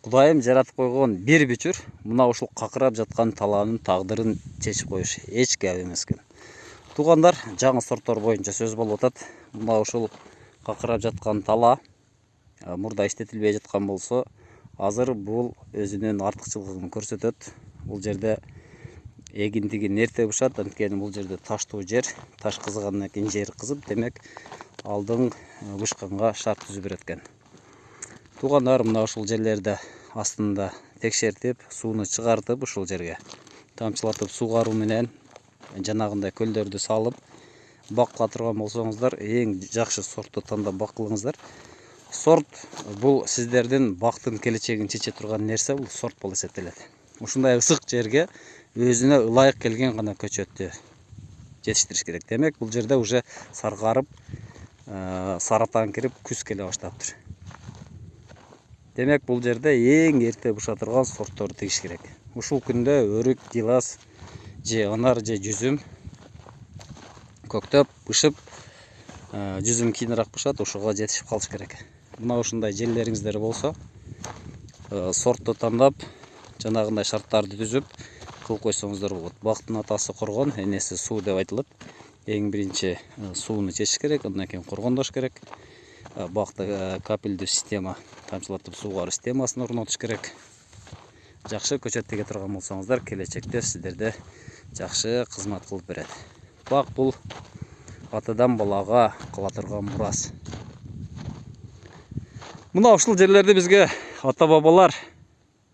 Кудайым жаратып койгон бир бүчүр мына ушул какырап жаткан талаанын тагдырын чечип коюш эч кеп эмес экен. Туугандар, жаңы сорттор боюнча сөз болуп атат. Мына ушул какырап жаткан тала мурда иштетилбей жаткан болсо, азыр бул өзүнүн артыкчылыгын көрсөтөт. Бул жерде эгиндигин эрте бушат, анткени бул жерде таштуу жер, таш кызыгандан кийин жер кызып, демек алдың бышканга шарт түзүп берет экен. Туугандар, мына ушул жерлерде астында текшертип, сууну чыгартып, ушул жерге тамчылатып сугаруу менен жанагындай көлдөрдү салып бакыла турган болсоңуздар, эң жакшы сортту тандап бак кылыңыздар. Сорт бул сиздердин бактын келечегин чече турган нерсе, бул сорт болуп эсептелет. Ушундай ысык жерге өзүнө ылайык келген гана көчөттү жетиштириш керек. Демек, бул жерде уже саргарып, саратан кирип, күз келе баштаптыр. Демек, бул жерде эң эрте буша турган сортторду тигиш керек. Ушул күндө өрүк, гилас, же анар, же жүзүм көктөп, бышып, жүзүм кийинирээк бушат, ошого жетишип калыш керек. Мына ушундай жерлериңиздер болсо, сортту тандап, жанагындай шарттарды түзүп кылып койсоңуздар болот. Бактын атасы коргон, энеси суу деп айтылат. Эң биринчи сууну чечиш керек, андан кийин коргондош керек. Бакта капелдүү система, тамчылатып сугаруу системасын орнотуш керек. Жакшы көчөт теге турган болсоңуздар, келечекте сиздерде жакшы кызмат кылып берет. Бак бул атадан балага кала турган мурас. Мына ушул жерлерди бизге ата бабалар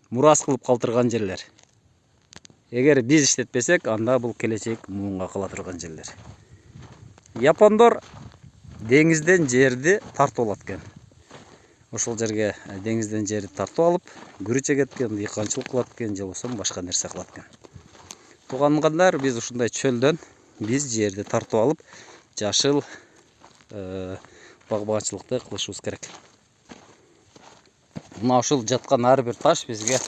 мурас кылып калтырган жерлер. Эгер биз иштетпесек, анда бул келечек муунга кала турган жерлер. Япондор деңизден жерди тартып алат экен. Ошол жерге деңизден жерди тартып алып, күрүч эгет экен, дыйканчылык кылат экен, же болбосо башка нерсе кылат экен. Туугандар, биз ушундай чөлдөн биз жерди тартып алып, жашыл багбанчылыкты кылышыбыз керек. Мына ушул жаткан ар бир таш бизге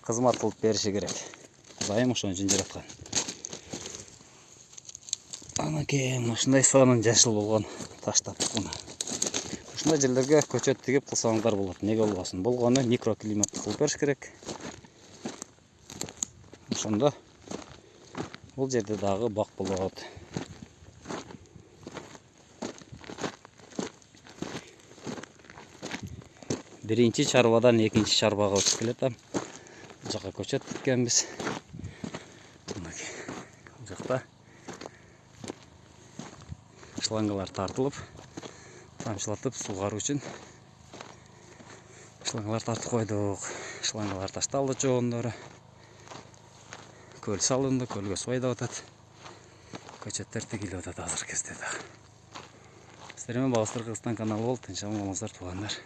кызмат кылып бериши керек. Кудайым ошон үчүн жараткан. Анакей ушундай сонун жашыл болгон таш таптык мына. Ушундай жерлерге көчөт тигип кылсаңыздар болот. Неге болбосун? Болгону микроклиматты кылып бериш керек. Ошондо бул жерде дагы бак болот. Биринчи чарбадан экинчи чарбага өтүп келатам. Бул жака көчөт тиккенбиз. Бул жакта шлангалар тартылып, тамчылатып сугаруу үчүн шлангалар тартып койдук. Шлангалар ташталды чогондору. Көл салынды, көлгө су айдап атат. Көчөттөр тигилип атат азыркы кезде да. Сиздер менен Багыстыр Кыргызстан каналы болуп, тынч аман болуңуздар туугандар.